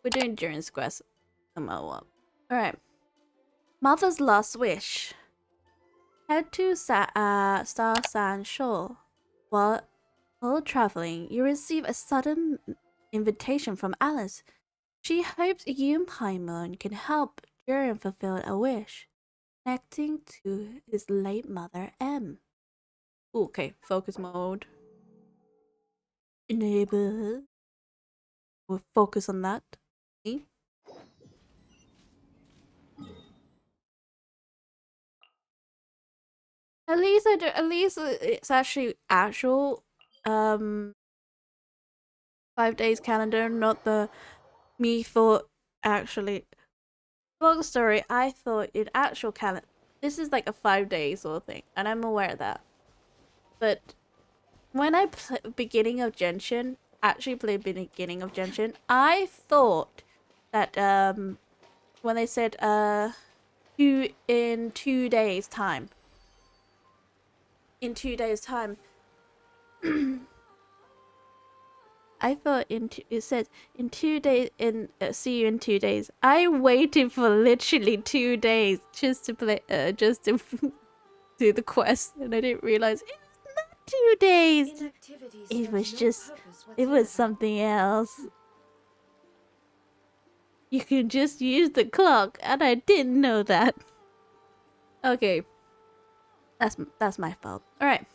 We're doing Durin's quest. Alright. Mother's last wish. Head to Star Sand Shore. While traveling, you receive a sudden invitation from Alice. She hopes you and Paimon can help Durin fulfill a wish, connecting to his late mother, M. Okay, focus mode. Enable. We'll focus on that. See? At least it's actually actual 5 days calendar, not the me thought actually. Long story, I thought in actual calendar this is like a 5 day sort of thing, and I'm aware of that. But when I beginning of Genshin, actually played beginning of Genshin, I thought that when they said in 2 days time. In 2 days time. I thought it said in 2 days see you in 2 days. I waited for literally 2 days just to play just to do the quest, and I didn't realize it's not 2 days. It was just it was something else. You can just use the clock, and I didn't know that. Okay. That's my fault. Alright.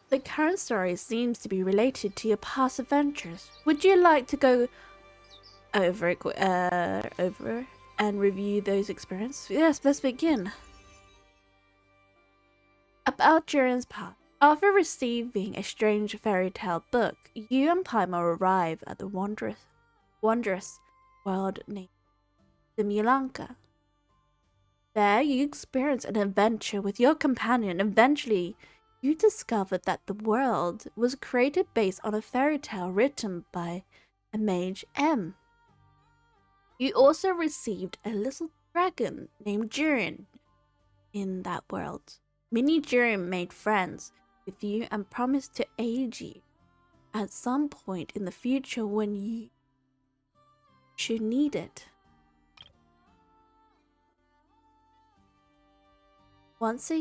The current story seems to be related to your past adventures. Would you like to go over and review those experiences? Yes, let's begin. About Durin's past. After receiving a strange fairy tale book, you and Paimon arrive at the wondrous world named Simulanka. There you experience an adventure with your companion. Eventually, you discover that the world was created based on a fairy tale written by a mage M. You also received a little dragon named Durin in that world. Mini Durin made friends with you and promised to aid you at some point in the future when you should need it. Once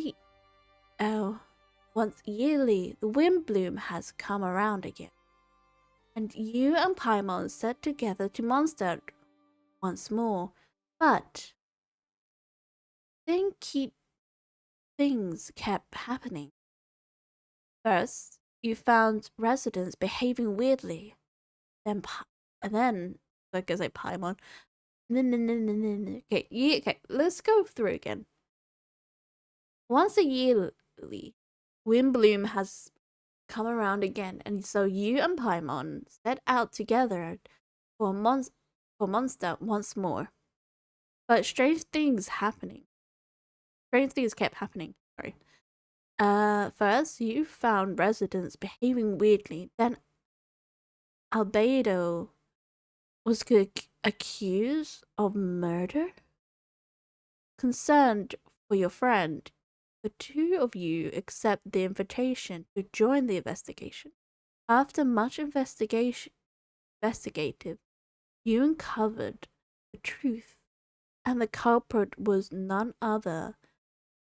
yearly, the wind bloom has come around again, and you and Paimon set together to monster once more, but things kept happening. First, you found residents behaving weirdly, then like I say, Paimon. Okay, let's go through again. Once a yearly, wind bloom has come around again, and so you and Paimon set out together for monster once more. But strange things kept happening. Sorry. First you found residents behaving weirdly. Then Rubedo was accused of murder. Concerned for your friend, the two of you accept the invitation to join the investigation. After much investigative, you uncovered the truth, and the culprit was none other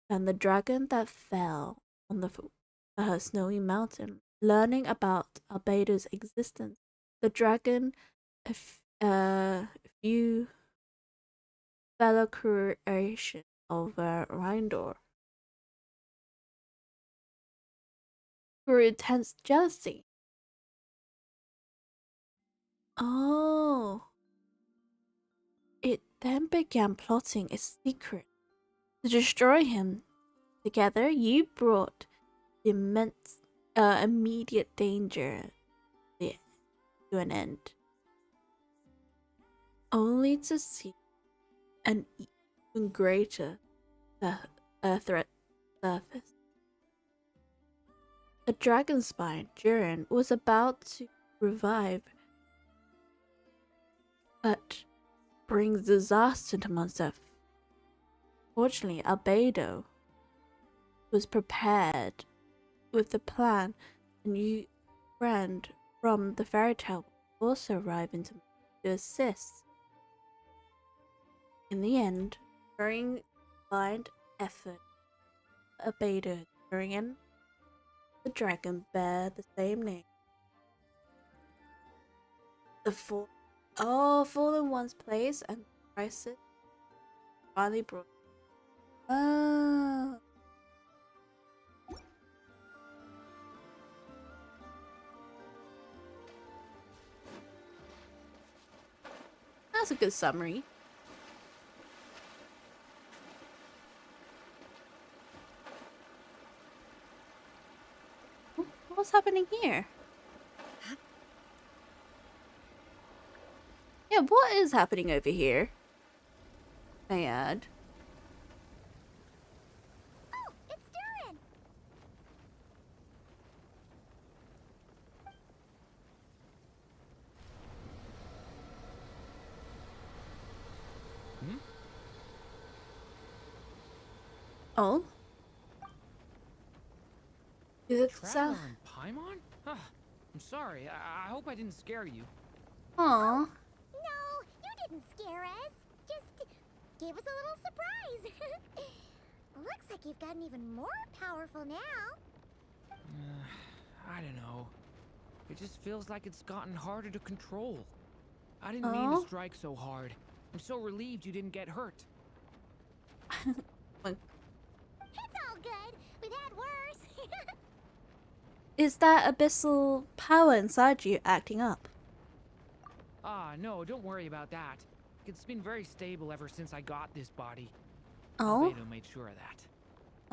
than the dragon that fell on the snowy mountain. Learning about Rubedo's existence, the dragon, a few fellow creation of Rindor, grew intense jealousy. Oh, it then began plotting a secret to destroy him. Together, you brought immense, immediate danger to an end, only to see an even greater threat surface. A dragon spine, Durin, was about to revive, but brings disaster to oneself. Fortunately, Rubedo was prepared with the plan, a new friend from the fairy tale will also arrive into to assist. In the end, during combined effort, Rubedo, Durin, the dragon bear the same name. The fallen one's place and crisis finally brought. Ah. That's a good summary. What's happening here? Yeah, what is happening over here? I add. Oh, it's Durin! Hmm? Oh? You look Traveler and Paimon? I'm sorry. I hope I didn't scare you. Aww. No, you didn't scare us. Just gave us a little surprise. Looks like you've gotten even more powerful now. I don't know. It just feels like it's gotten harder to control. I didn't mean to strike so hard. I'm so relieved you didn't get hurt. It's all good. We've had worse. Is that abyssal power inside you acting up? No, don't worry about that. It's been very stable ever since I got this body. Oh? Rubedo made sure of that.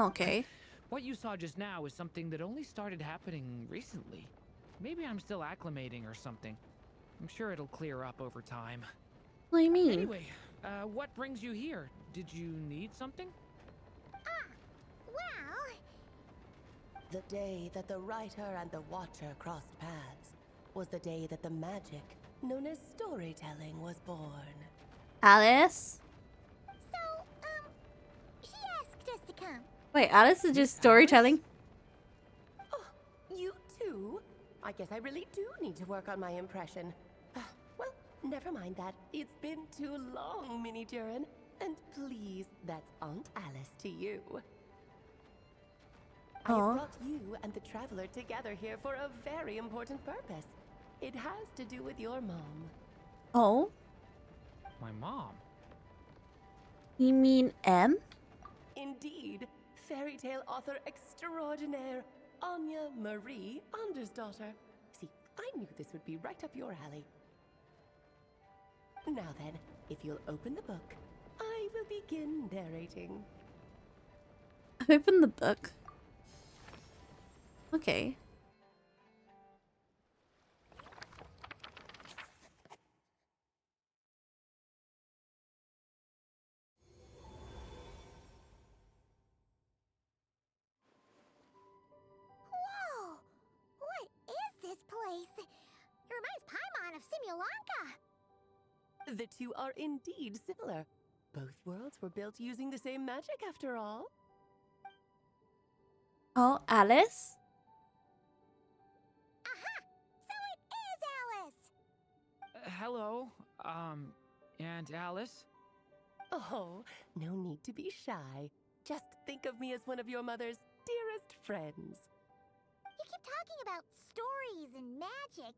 Okay. What you saw just now is something that only started happening recently. Maybe I'm still acclimating or something. I'm sure it'll clear up over time. What do you mean? Anyway, what brings you here? Did you need something? Well... The day that the writer and the watcher crossed paths was the day that the magic known as storytelling was born. Alice? So, she asked us to come. Wait, Alice is just storytelling? Oh, you too? I guess I really do need to work on my impression. Well, never mind that. It's been too long, Mini Durin. And please, that's Aunt Alice to you. I have brought you and the traveler together here for a very important purpose. It has to do with your mom. Oh? My mom? You mean M? Indeed, fairy tale author extraordinaire, Anya Marie Andersdottir. See, I knew this would be right up your alley. Now then, if you'll open the book, I will begin narrating. Open the book. Okay. Whoa! What is this place? It reminds Paimon of Simulanka. The two are indeed similar. Both worlds were built using the same magic after all. Oh, Alice? Aha! So it is Alice! Hello, Aunt Alice? Oh, no need to be shy. Just think of me as one of your mother's dearest friends. You keep talking about stories and magic.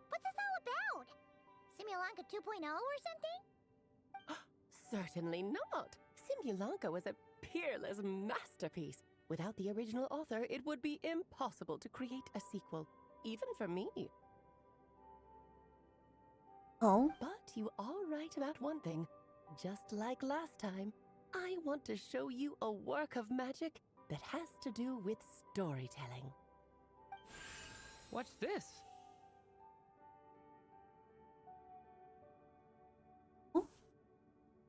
What's this all about? Simulanka 2.0 or something? Certainly not. Simulanka was a peerless masterpiece. Without the original author, it would be impossible to create a sequel, even for me. Oh? But you are right about one thing. Just like last time, I want to show you a work of magic that has to do with storytelling. What's this?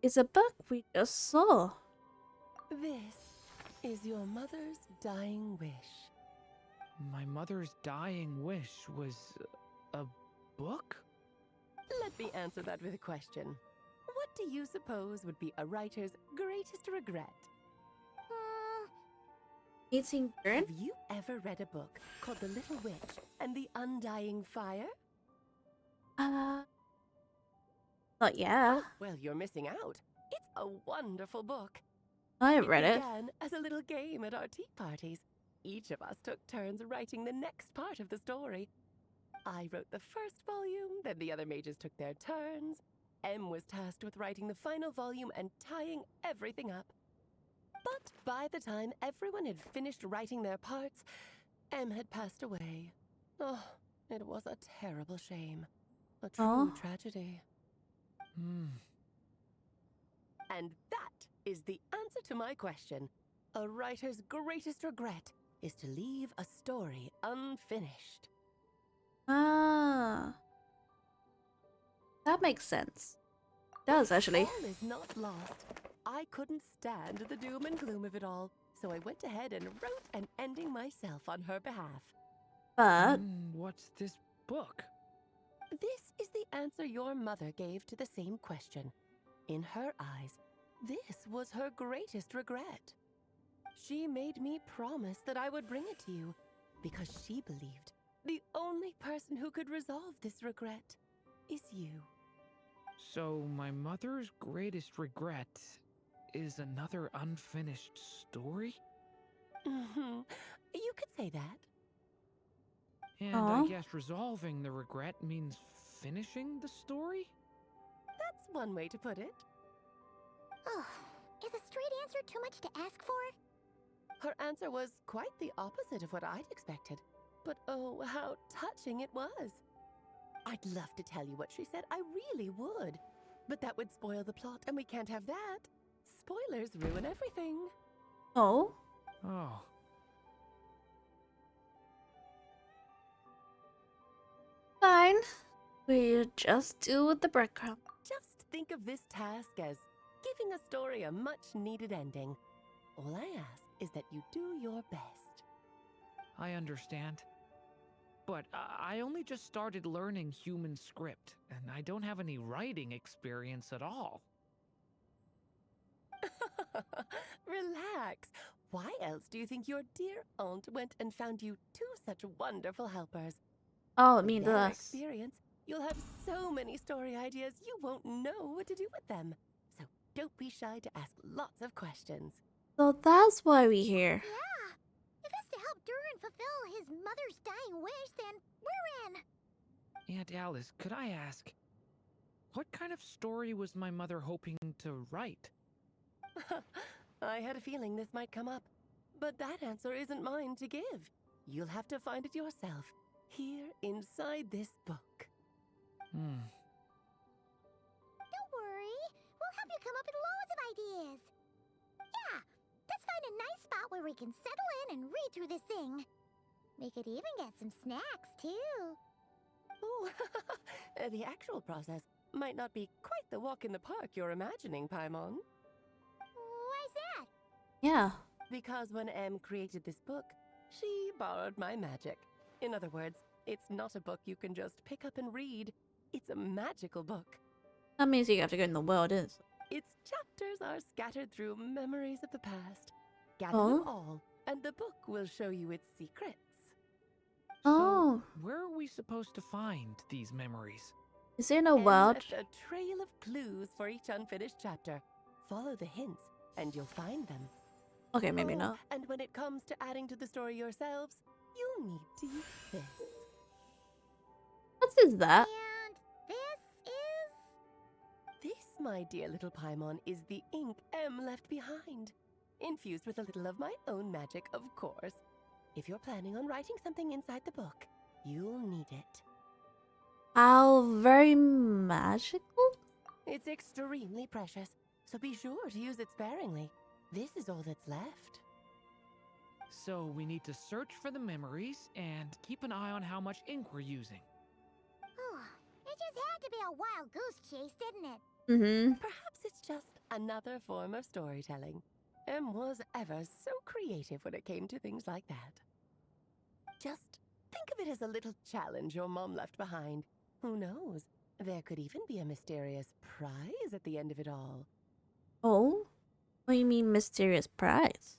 It's a book we just saw. This is your mother's dying wish. My mother's dying wish was a book? Let me answer that with a question. What do you suppose would be a writer's greatest regret? Meeting Durin? Have you ever read a book called The Little Witch and the Undying Fire? Not yet. Well, you're missing out. It's a wonderful book. I read it. Began as a little game at our tea parties. Each of us took turns writing the next part of the story. I wrote the first volume, then the other mages took their turns. Em was tasked with writing the final volume and tying everything up. But by the time everyone had finished writing their parts, Em had passed away. Oh, it was a terrible shame. A true tragedy. And that is the answer to my question. A writer's greatest regret is to leave a story unfinished. Ah. That makes sense. It does, actually. All is not lost. I couldn't stand the doom and gloom of it all, so I went ahead and wrote an ending myself on her behalf. But What's this book? This is the answer your mother gave to the same question. In her eyes, this was her greatest regret. She made me promise that I would bring it to you, because she believed the only person who could resolve this regret is you. So my mother's greatest regret is another unfinished story? You could say that. And Aw. I guess resolving the regret means finishing the story? That's one way to put it. Oh, is a straight answer too much to ask for? Her answer was quite the opposite of what I'd expected. But oh, how touching it was. I'd love to tell you what she said, I really would. But that would spoil the plot, and we can't have that. Spoilers ruin everything. oh, Oh. fine. We'll just do with the breadcrumb. Just think of this task as giving a story a much-needed ending. All I ask is that you do your best. I understand. But I only just started learning human script, and I don't have any writing experience at all. Relax. Why else do you think your dear aunt went and found you two such wonderful helpers? Oh, it With means their us. experience, you'll have so many story ideas you won't know what to do with them. So don't be shy to ask lots of questions. So that's why we're here. Yeah. If it's to help Durin fulfill his mother's dying wish, then we're in. Aunt Alice, could I ask, what kind of story was my mother hoping to write? I had a feeling this might come up, but that answer isn't mine to give. You'll have to find it yourself, here inside this book. Don't worry. We'll help you come up with loads of ideas. Yeah, let's find a nice spot where we can settle in and read through this thing. We could even get some snacks, too. Oh, the actual process might not be quite the walk in the park you're imagining, Paimon. Why's that? Yeah. Because when Em created this book, she borrowed my magic. In other words, it's not a book you can just pick up and read. It's a magical book. That means you have to go in the world, is it? Its chapters are scattered through memories of the past. Gather Oh. them all, and the book will show you its secrets. Oh. So, where are we supposed to find these memories? Is it in a Em world? left a trail of clues for each unfinished chapter. Follow the hints, and you'll find them. Okay, maybe Oh, not. And when it comes to adding to the story yourselves, you'll need to use this. What is that? And this is... This, my dear little Paimon, is the ink Em left behind. Infused with a little of my own magic, of course. If you're planning on writing something inside the book, you'll need it. How very magical? It's extremely precious, so be sure to use it sparingly. This is all that's left. So we need to search for the memories and keep an eye on how much ink we're using. Oh, it just had to be a wild goose chase, didn't it? Mm-hmm. Perhaps it's just another form of storytelling. Em was ever so creative when it came to things like that. Just think of it as a little challenge your mom left behind. Who knows? There could even be a mysterious prize at the end of it all. Oh? What do you mean mysterious prize?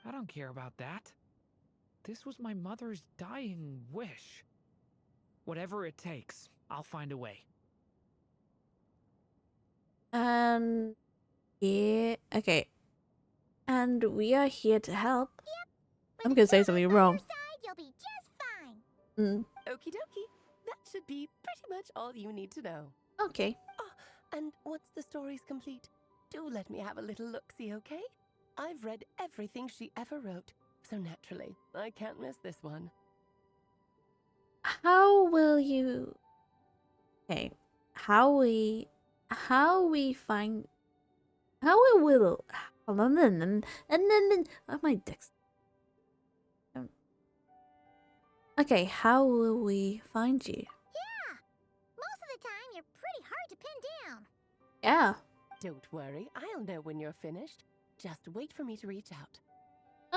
I don't care about that. This was my mother's dying wish. Whatever it takes, I'll find a way. And yeah, okay. And we are here to help. When I'm the gonna say two of something us by wrong. your side, you'll be just fine. Okie dokie. That should be pretty much all you need to know. Okay. Oh, and once the story's complete, do let me have a little look-see, okay? I've read everything she ever wrote, so naturally, I can't miss this one. How will you? Okay. How we find? How we will? Oh my dicks. Okay. How will we find you? Yeah. Most of the time, you're pretty hard to pin down. Yeah. Don't worry, I'll know when you're finished. Just wait for me to reach out.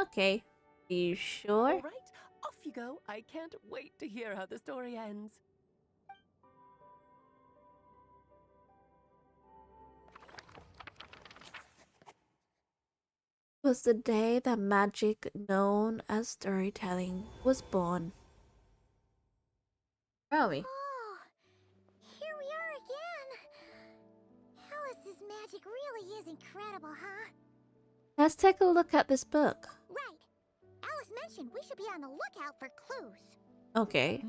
Okay. You sure? All right, off you go. I can't wait to hear how the story ends. Was the day that magic known as storytelling was born. Where are we? Oh, here we are again. Alice's magic really is incredible, huh? Let's take a look at this book. Right. Alice mentioned we should be on the lookout for clues. Okay.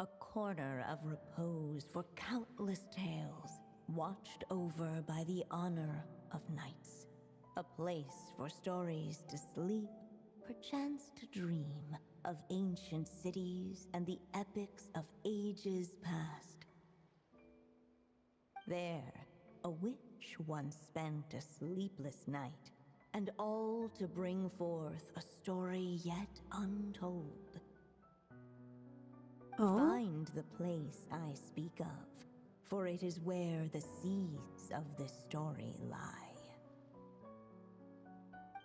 A corner of repose for countless tales, watched over by the honor of knights. A place for stories to sleep, perchance to dream of ancient cities and the epics of ages past. There, a witch once spent a sleepless night, and all to bring forth a story yet untold. Oh. Find the place I speak of, for it is where the seeds of this story lie.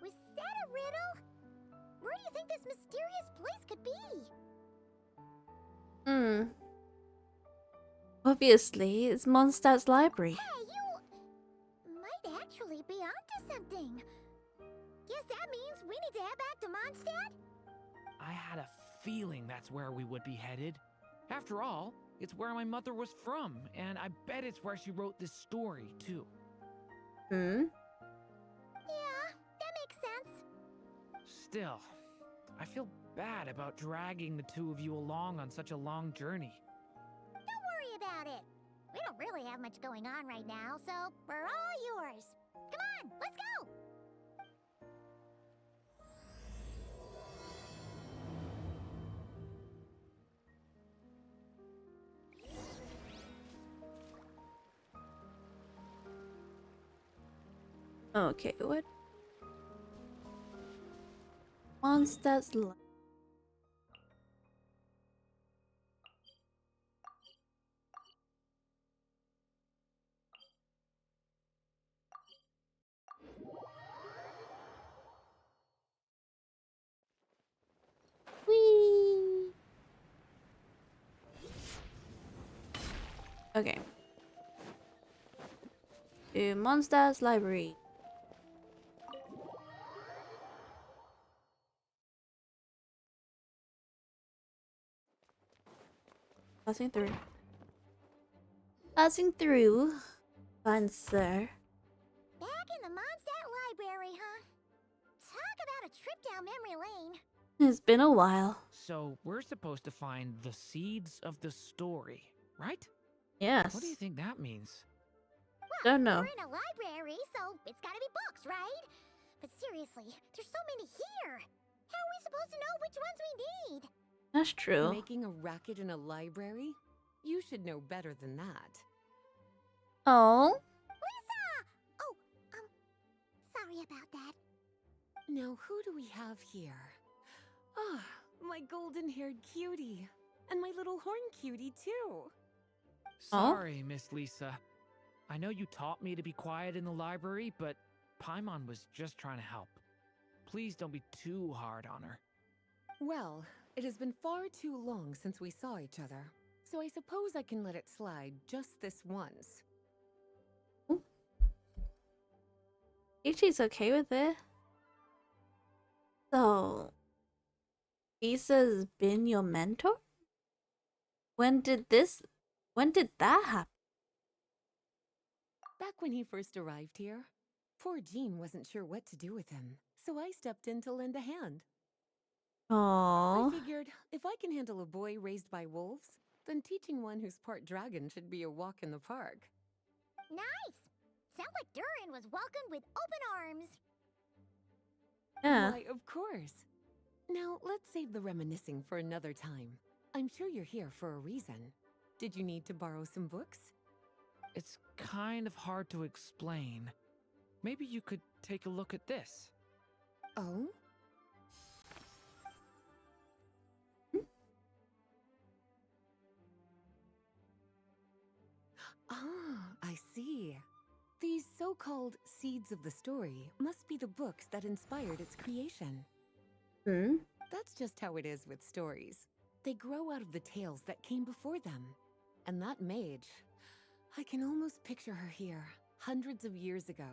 Was that a riddle? Where do you think this mysterious place could be? Obviously, it's Mondstadt's library. Hey, you might actually be onto something. Guess that means we need to head back to Mondstadt? I had a feeling that's where we would be headed. After all, it's where my mother was from, and I bet it's where she wrote this story, too. Yeah, that makes sense. Still, I feel bad about dragging the two of you along on such a long journey. Don't worry about it. We don't really have much going on right now, so we're all yours. Come on, let's go! Okay, what? Mondstadt's library. Whee! Okay. To Mondstadt's library. Passing through. Passing through. Fine, sir. Back in the Mondstadt library, huh? Talk about a trip down memory lane. It's been a while. So, we're supposed to find the seeds of the story, right? Yes. What do you think that means? Well, Don't know. we're in a library, so it's gotta be books, right? But seriously, there's so many here. How are we supposed to know which ones we need? That's true. Making a racket in a library? You should know better than that. Oh. Lisa! Oh, sorry about that. Now, who do we have here? Ah, my golden-haired cutie. And my little horn cutie, too. Sorry, Miss Lisa. I know you taught me to be quiet in the library, but Paimon was just trying to help. Please don't be too hard on her. Well, it has been far too long since we saw each other, so I suppose I can let it slide just this once. Ichi's okay with it. So, Lisa's been your mentor? When did that happen? Back when he first arrived here, poor Jean wasn't sure what to do with him, so I stepped in to lend a hand. I Aww. figured if I can handle a boy raised by wolves, then teaching one who's part dragon should be a walk in the park. Nice! Sounds like Durin was welcomed with open arms. Yeah. Why, of course. Now, let's save the reminiscing for another time. I'm sure you're here for a reason. Did you need to borrow some books? It's kind of hard to explain. Maybe you could take a look at this. Oh? Ah, I see. These so-called seeds of the story must be the books that inspired its creation. Hmm? That's just how it is with stories. They grow out of the tales that came before them. And that mage, I can almost picture her here, hundreds of years ago,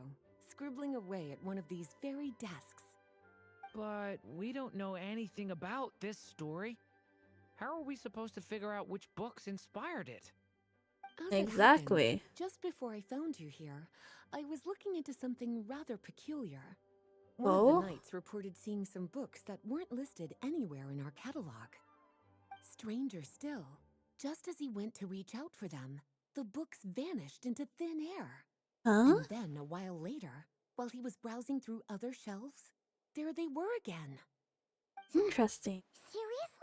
scribbling away at one of these very desks. But we don't know anything about this story. How are we supposed to figure out which books inspired it? As it Exactly. happens, just before I found you here, I was looking into something rather peculiar. One of Oh? the knights reported seeing some books that weren't listed anywhere in our catalog. Stranger still, just as he went to reach out for them, the books vanished into thin air. Huh? And then, a while later, while he was browsing through other shelves, there they were again. Interesting. Seriously?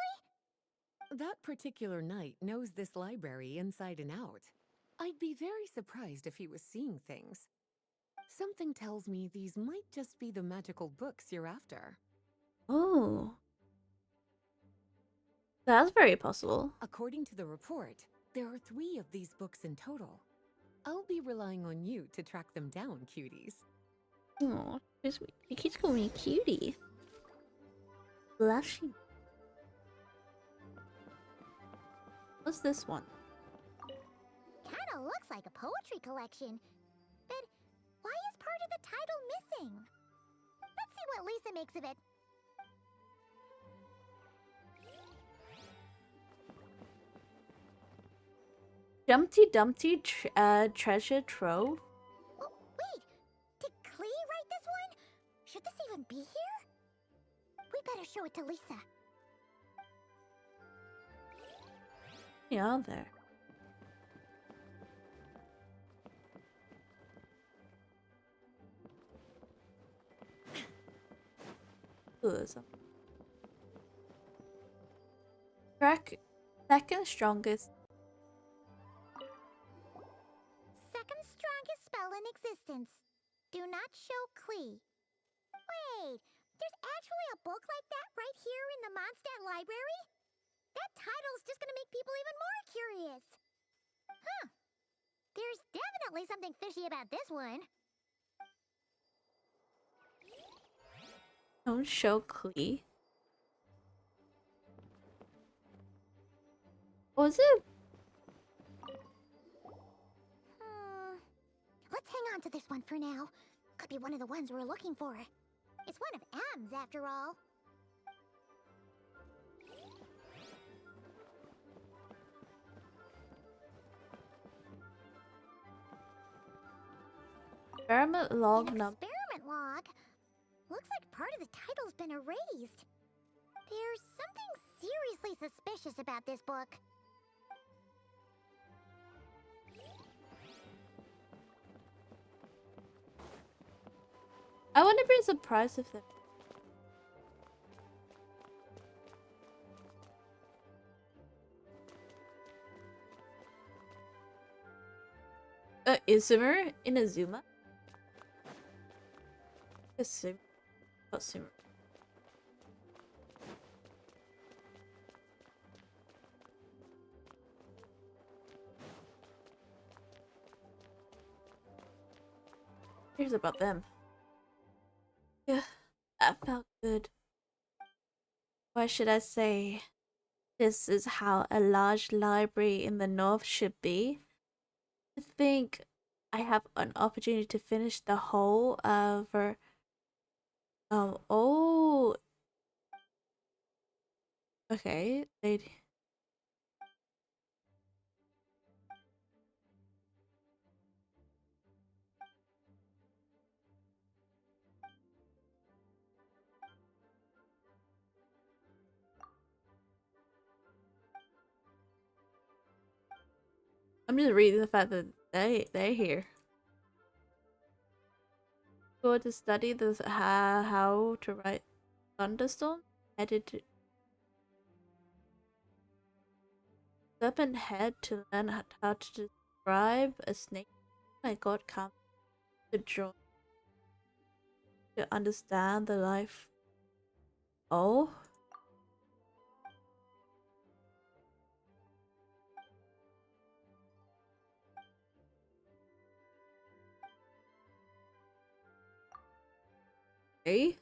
That particular knight knows this library inside and out. I'd be very surprised if he was seeing things. Something tells me these might just be the magical books you're after. Oh. That's very possible. According to the report, there are 3 of these books in total. I'll be relying on you to track them down, cuties. Oh, he keeps calling me cutie. Blushing. What's this one? Kinda looks like a poetry collection. But why is part of the title missing? Let's see what Lisa makes of it. Dumpty Dumpty Treasure Trove? Oh, wait! Did Klee write this one? Should this even be here? We better show it to Lisa. Yeah, there. Track second strongest. Second strongest spell in existence. Do not show Klee. Wait, there's actually a book like that right here in the Mondstadt library? That title's just gonna make people even more curious. Huh. There's definitely something fishy about this one. Don't show Klee. Was it? Let's hang on to this one for now. Could be one of the ones we're looking for. It's one of M's after all. Experiment log An number. experiment log? Looks like part of the title's been erased. There's something seriously suspicious about this book. I wouldn't be surprised if Izumer Inazuma? Izumer. Here's about them. Yeah, that felt good. Why should I say? This is how a large library in the north should be. I think I have an opportunity to finish the whole for oh okay they I'm just reading the fact that they're here. Go to study the how to write thunderstorm. Headed to serpent head to learn how to describe a snake. My God, come to draw to understand the life. Oh, okay.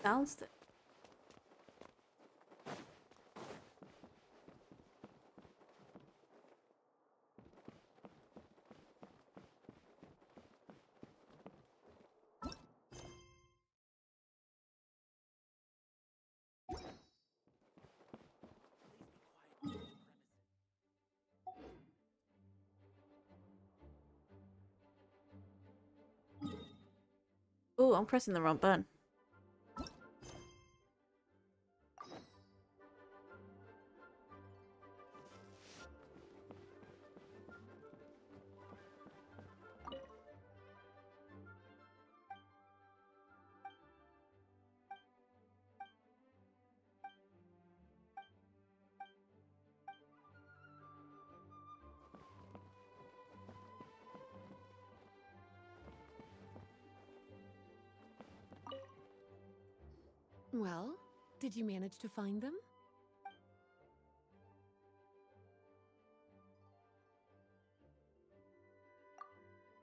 Downstairs. Oh, I'm pressing the wrong button. Well, did you manage to find them?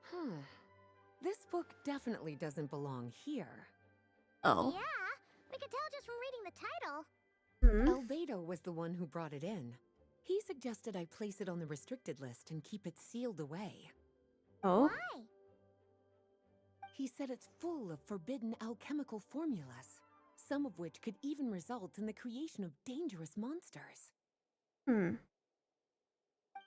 Huh. This book definitely doesn't belong here. Oh. Yeah, we could tell just from reading the title. Rubedo was the one who brought it in. He suggested I place it on the restricted list and keep it sealed away. Oh. Why? He said it's full of forbidden alchemical formulas, some of which could even result in the creation of dangerous monsters.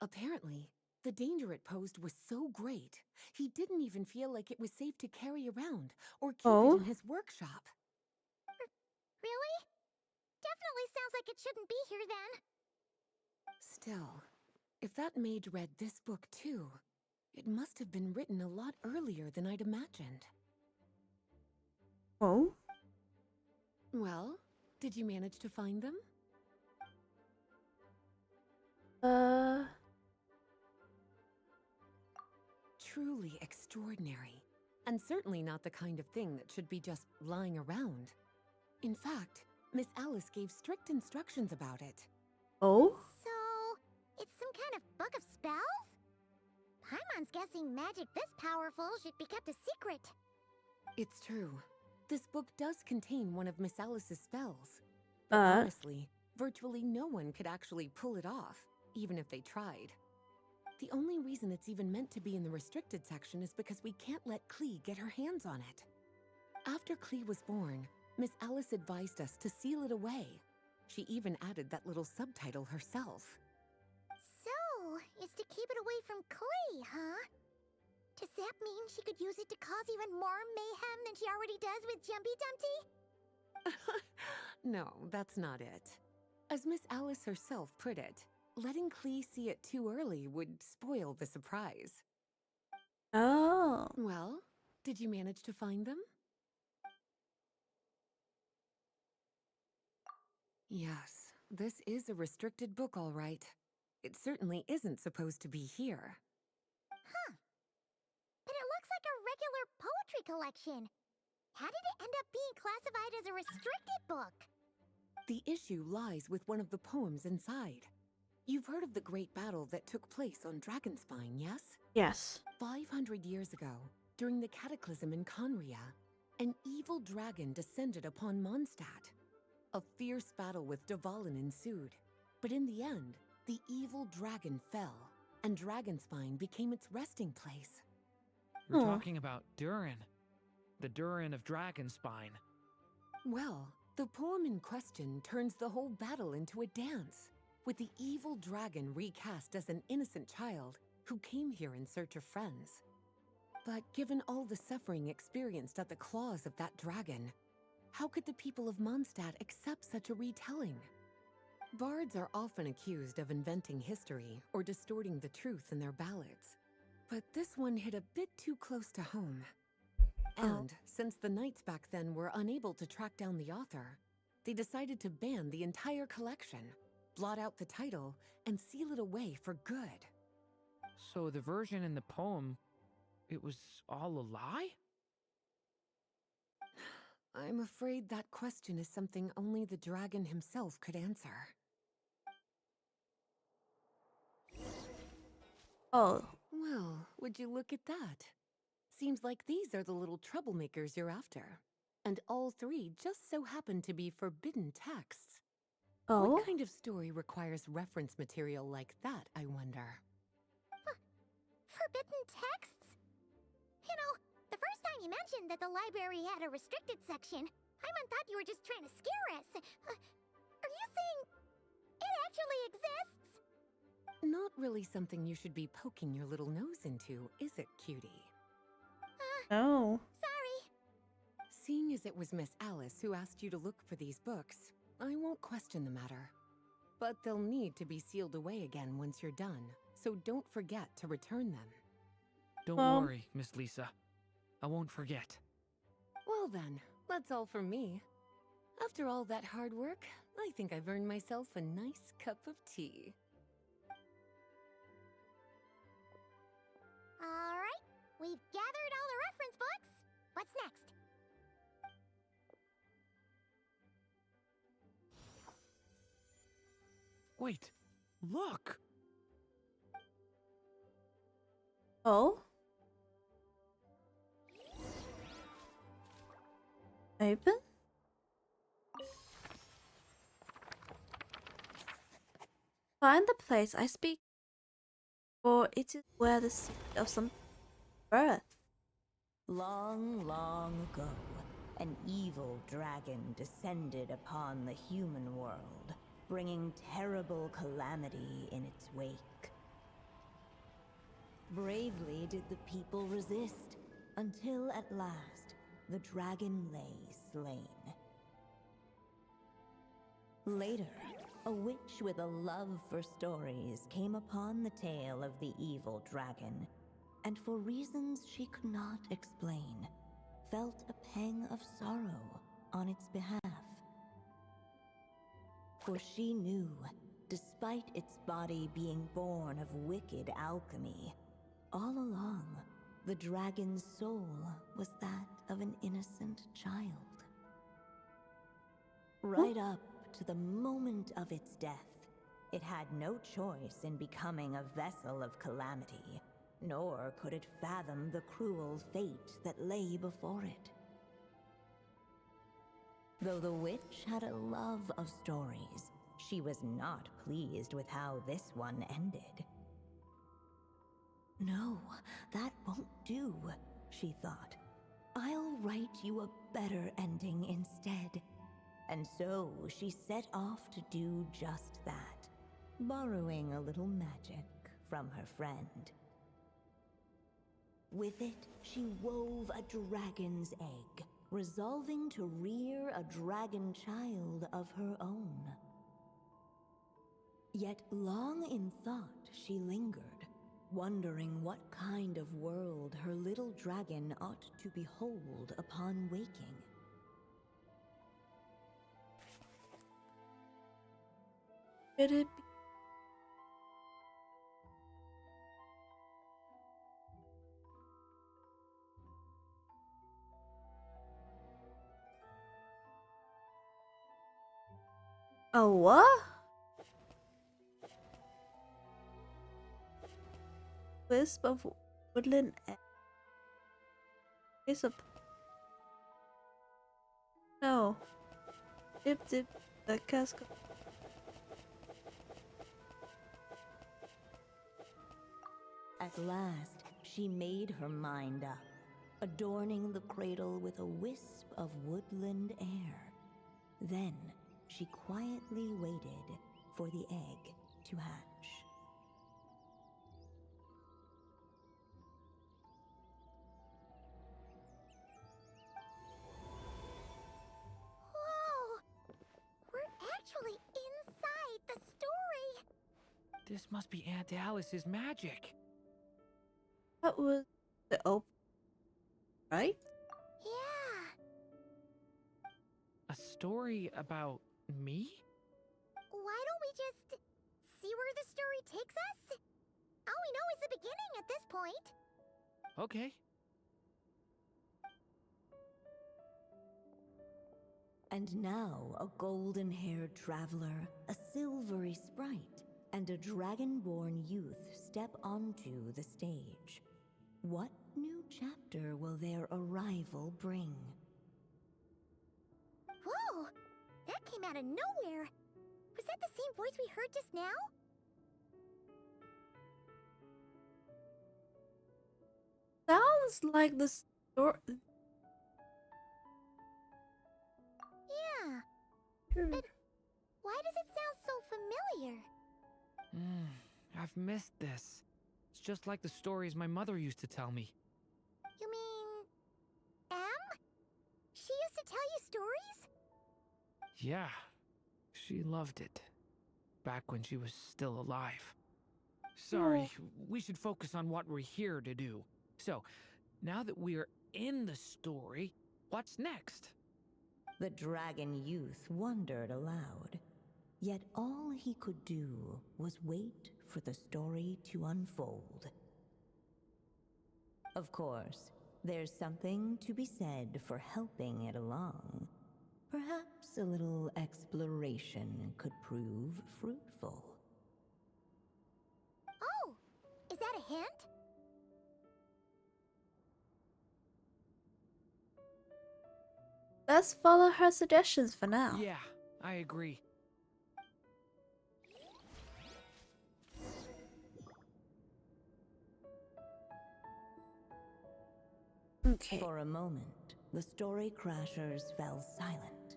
Apparently, the danger it posed was so great, he didn't even feel like it was safe to carry around or keep it Oh. in his workshop. Really? Definitely sounds like it shouldn't be here then. Still, if that mage read this book too, it must have been written a lot earlier than I'd imagined. Oh. Well, did you manage to find them? Truly extraordinary, and certainly not the kind of thing that should be just lying around. In fact, Miss Alice gave strict instructions about it. Oh. So, it's some kind of book of spells? Paimon's guessing magic this powerful should be kept a secret. It's true. This book does contain one of Miss Alice's spells. But honestly, virtually no one could actually pull it off, even if they tried. The only reason it's even meant to be in the restricted section is because we can't let Klee get her hands on it. After Klee was born, Miss Alice advised us to seal it away. She even added that little subtitle herself. So, it's to keep it away from Klee, huh? Does that mean she could use it to cause even more mayhem than she already does with Jumpy Dumpty? No, that's not it. As Miss Alice herself put it, letting Klee see it too early would spoil the surprise. Oh. Well, did you manage to find them? Yes, this is a restricted book, all right. It certainly isn't supposed to be here. Huh. But it looks like a regular poetry collection. How did it end up being classified as a restricted book? The issue lies with one of the poems inside. You've heard of the great battle that took place on Dragonspine, yes? Yes. 500 years ago, during the cataclysm in Conria, an evil dragon descended upon Mondstadt. A fierce battle with Dvalin ensued, but in the end, the evil dragon fell, and Dragonspine became its resting place. You're Aw. talking about Durin, the Durin of Dragonspine. Well, the poem in question turns the whole battle into a dance, with the evil dragon recast as an innocent child who came here in search of friends. But given all the suffering experienced at the claws of that dragon, how could the people of Mondstadt accept such a retelling? Bards are often accused of inventing history or distorting the truth in their ballads, but this one hit a bit too close to home. And since the knights back then were unable to track down the author, they decided to ban the entire collection, blot out the title, and seal it away for good. So the version in the poem, it was all a lie? I'm afraid that question is something only the dragon himself could answer. Oh. Well, would you look at that? Seems like these are the little troublemakers you're after. And all three just so happen to be forbidden texts. Oh. What kind of story requires reference material like that, I wonder? Forbidden texts? You know, the first time you mentioned that the library had a restricted section, I thought you were just trying to scare us. Are you saying it actually exists? Not really something you should be poking your little nose into, is it, cutie? No. Sorry. Seeing as it was Miss Alice who asked you to look for these books, I won't question the matter. But they'll need to be sealed away again once you're done, so don't forget to return them. Don't Well- worry, Miss Lisa. I won't forget. Well then, that's all from me. After all that hard work, I think I've earned myself a nice cup of tea. All right, we've gathered all the reference books. What's next? Wait, look! Oh. Open? Find the place I speak, for it is where the seed of some birth. Long, long ago, an evil dragon descended upon the human world, bringing terrible calamity in its wake. Bravely did the people resist, until at last, the dragon lay slain. Later, a witch with a love for stories came upon the tale of the evil dragon, and for reasons she could not explain, felt a pang of sorrow on its behalf. For she knew, despite its body being born of wicked alchemy, all along, the dragon's soul was that of an innocent child. Right up to the moment of its death, it had no choice in becoming a vessel of calamity, nor could it fathom the cruel fate that lay before it. Though the witch had a love of stories, she was not pleased with how this one ended. No, that won't do, she thought. I'll write you a better ending instead. And so she set off to do just that, borrowing a little magic from her friend. With it, she wove a dragon's egg, resolving to rear a dragon child of her own. Yet long in thought she lingered, wondering what kind of world her little dragon ought to behold upon waking. Could it be? A what? wisp of woodland egg. Is a no. Dip dip the cask. At last, she made her mind up, adorning the cradle with a wisp of woodland air. Then, she quietly waited for the egg to hatch. Whoa! We're actually inside the story! This must be Aunt Alice's magic. That was the open, right? Yeah. A story about me? Why don't we just see where the story takes us? All we know is the beginning at this point. Okay. And now a golden-haired traveler, a silvery sprite, and a dragon-born youth step onto the stage. What new chapter will their arrival bring? Whoa! That came out of nowhere! Was that the same voice we heard just now? Sounds like the story. Yeah. But why does it sound so familiar? I've missed this. It's just like the stories my mother used to tell me. You mean... Em? She used to tell you stories? Yeah, she loved it. Back when she was still alive. Sorry, we should focus on what we're here to do. So, now that we're in the story, what's next? The dragon youth wondered aloud. Yet all he could do was wait for the story to unfold. Of course, there's something to be said for helping it along. Perhaps a little exploration could prove fruitful. Oh! Is that a hint? Let's follow her suggestions for now. Yeah, I agree. Okay. For a moment, the story crashers fell silent.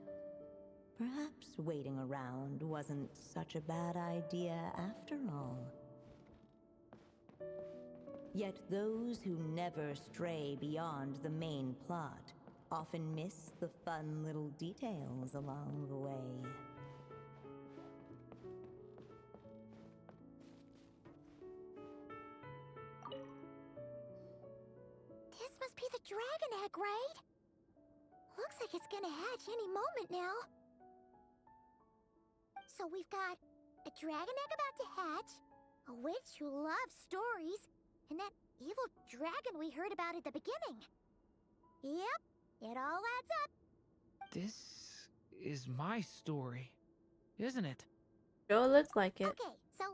Perhaps waiting around wasn't such a bad idea after all. Yet those who never stray beyond the main plot often miss the fun little details along the way. This must be the dragon egg, right? Looks like it's gonna hatch any moment now. So we've got a dragon egg about to hatch, a witch who loves stories, and that evil dragon we heard about at the beginning. Yep, it all adds up. This is my story, isn't it? Sure looks like it. Okay, so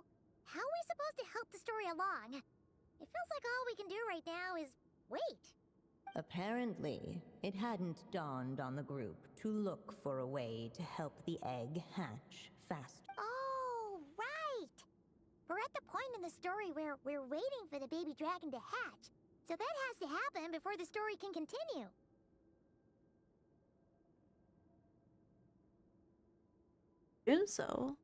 how are we supposed to help the story along? It feels like all we can do right now is wait. Apparently, it hadn't dawned on the group to look for a way to help the egg hatch faster. Oh, right! We're at the point in the story where we're waiting for the baby dragon to hatch. So that has to happen before the story can continue. Assume so.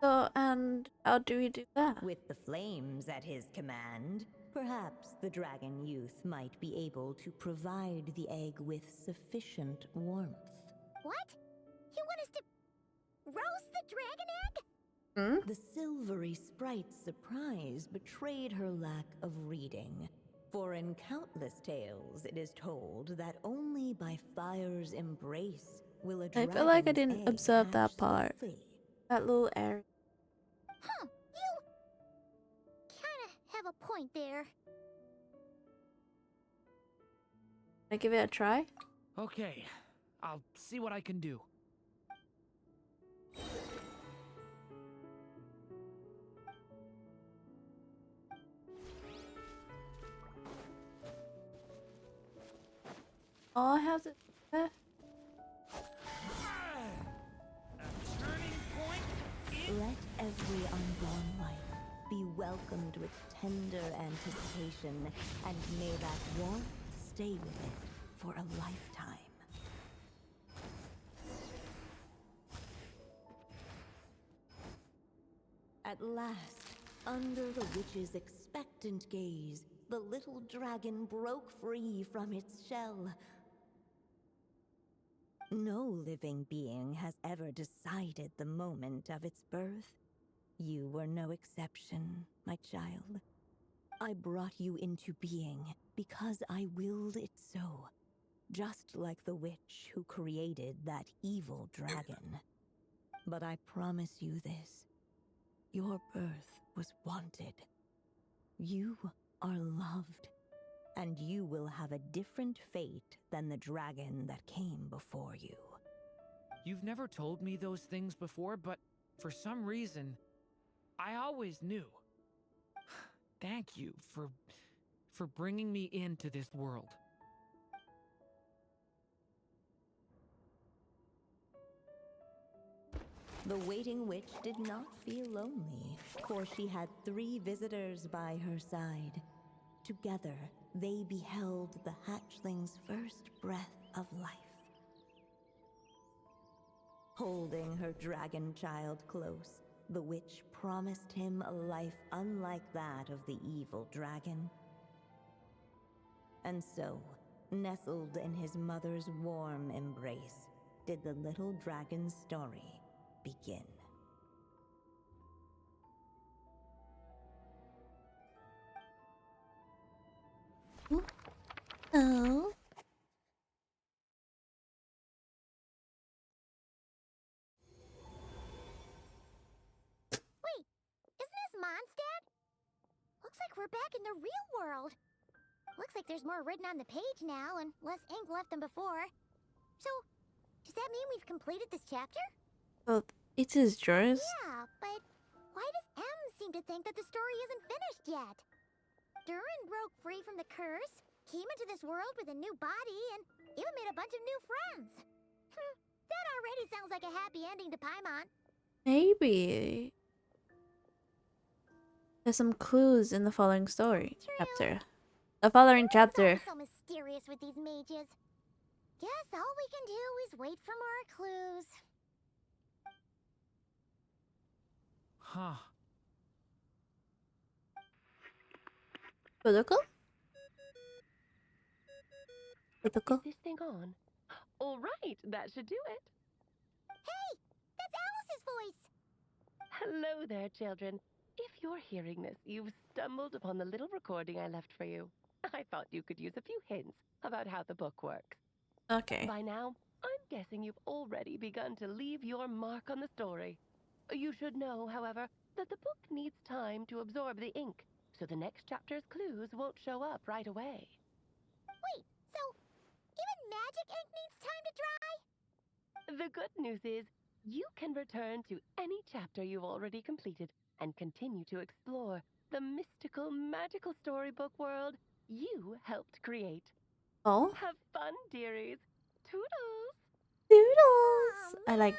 So, and how do we do that? With the flames at his command, perhaps the dragon youth might be able to provide the egg with sufficient warmth. What? You want us to roast the dragon egg? Hmm? The silvery sprite's surprise betrayed her lack of reading. For in countless tales, it is told that only by fire's embrace will a I dragon's feel like I didn't egg observe that hatch part. safely. That little area. You kinda have a point there. Can I give it a try? Okay, I'll see what I can do. all I have to. A turning point in Let every unborn life be welcomed with tender anticipation, and may that warmth stay with it for a lifetime. At last, under the witch's expectant gaze, the little dragon broke free from its shell. No living being has ever decided the moment of its birth. You were no exception, my child. I brought you into being because I willed it so, just like the witch who created that evil dragon. But I promise you this. Your birth was wanted. You are loved, and you will have a different fate than the dragon that came before you. You've never told me those things before, but for some reason, I always knew. Thank you for bringing me into this world. The waiting witch did not feel lonely, for she had 3 visitors by her side. Together, they beheld the hatchling's first breath of life. Holding her dragon child close, the witch promised him a life unlike that of the evil dragon. And so, nestled in his mother's warm embrace, did the little dragon's story begin. Oh. Wait, isn't this Mondstadt? Looks like we're back in the real world. Looks like there's more written on the page now and less ink left than before. So, does that mean we've completed this chapter? Well, it is yours. Yeah, but why does M seem to think that the story isn't finished yet? Durin broke free from the curse, came into this world with a new body, and even made a bunch of new friends. That already sounds like a happy ending to Paimon. Maybe there's some clues in the following story chapter. The following chapter. It's always so mysterious with these mages. Guess all we can do is wait for more clues. Huh. Political? Political? Is this thing on? All right, that should do it. Hey, that's Alice's voice. Hello there, children. If you're hearing this, you've stumbled upon the little recording I left for you. I thought you could use a few hints about how the book works. Okay. By now, I'm guessing you've already begun to leave your mark on the story. You should know, however, that the book needs time to absorb the ink, so the next chapter's clues won't show up right away. Wait, so even magic ink needs time to dry? The good news is, you can return to any chapter you've already completed and continue to explore the mystical, magical storybook world you helped create. Oh, Have fun, dearies. Toodles! toodles! Oh,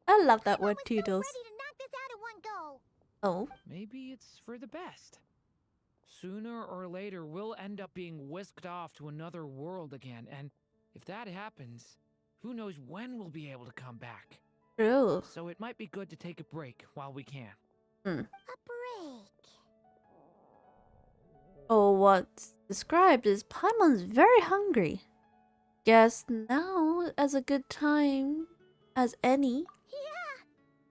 I love that Paimon word, was so toodles. ready to knock this out in one go. Oh, Maybe it's for the best. Sooner or later, we'll end up being whisked off to another world again, and if that happens, who knows when we'll be able to come back. true. So it might be good to take a break while we can. A break. Oh, what's described is Paimon's very hungry. Guess now is a good time as any. Yeah,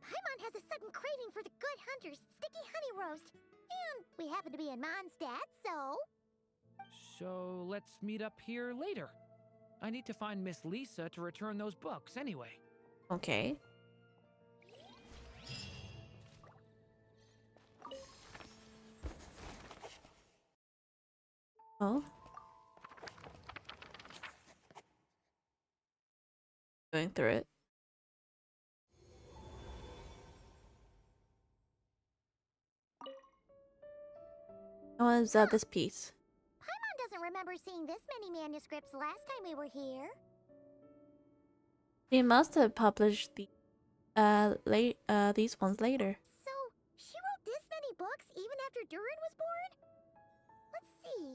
Paimon has a sudden craving for the good hunter's sticky honey roast. And we happen to be in Mondstadt, so... So let's meet up here later. I need to find Miss Lisa to return those books anyway. Okay. Oh. Going through it. I want to observe this piece. Paimon doesn't remember seeing this many manuscripts last time we were here. She must have published these ones later. So, she wrote this many books even after Durin was born? Let's see.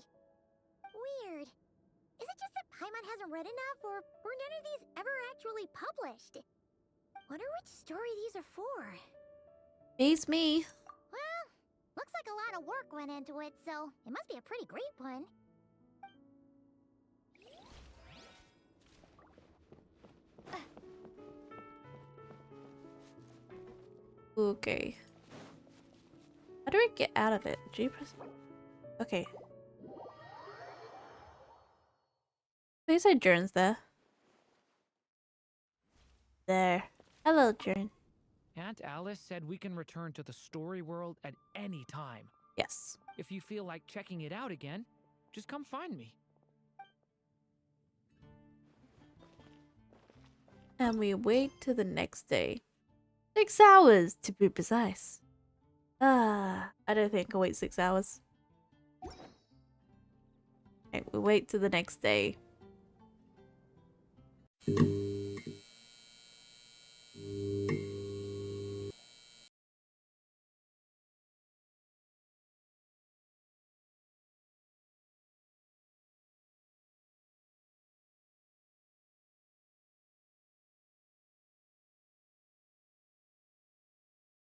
Weird. Is it just that Paimon hasn't read enough, or were none of these ever actually published? Wonder which story these are for. Beats me. Well, looks like a lot of work went into it, so it must be a pretty great one. Okay. How do I get out of it? G press. Okay. They said Durin's there. There. Hello, Durin. Aunt Alice said we can return to the story world at any time. Yes. If you feel like checking it out again, just come find me. And we wait till the next day. 6 hours, to be precise. I don't think I'll wait 6 hours. Okay, we wait till the next day.